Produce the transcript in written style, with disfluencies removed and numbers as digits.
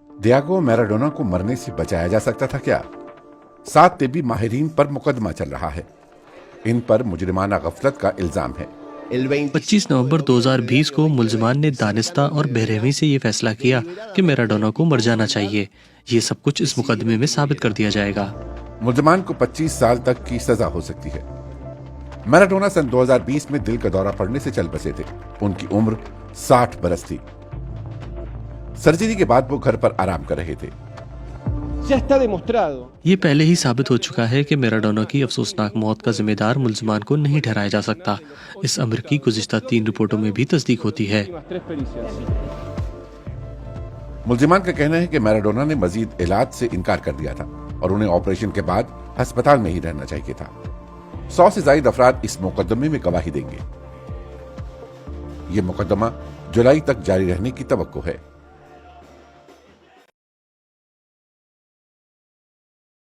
Diego Maradona को मरने से बचाया जा सकता था क्या? 7 तिब्बी माहिरीन पर मुकदमा चल रहा है। इन पर मुजरिमाना गफलत का इल्जाम है। 25 नवंबर 2020 को मुल्जिमान ने दानिस्ता और बेरहमी से ये फैसला किया कि मैराडोना को मर जाना चाहिए। ये सब कुछ इस मुकदमे में साबित कर दिया जाएगा। मुल्जिमान को 25 साल तक की सजा हो सकती है। मैराडोना सन 2020 में दिल का दौरा पड़ने से चल बसे थे। उनकी उम्र 60 बरस थी। सर्जरी के बाद वो घर पर आराम कर रहे थे। ये पहले ही साबित हो चुका है कि मैराडोना की अफसोसनाक मौत का जिम्मेदार मुल्जिमान को नहीं ठहराया जा सकता। इस अमर की गुज़िश्ता 3 रिपोर्टों में भी तस्दीक होती है। मुल्जिमान का कहना है कि मैराडोना ने मजीद इलाज से इनकार कर दिया था और उन्हें ऑपरेशन के बाद अस्पताल में ही रहना चाहिए था। 100 से ज्यादा अफराद इस मुकदमे में गवाही देंगे। ये मुकदमा जुलाई तक जारी रहने की तवक्को है।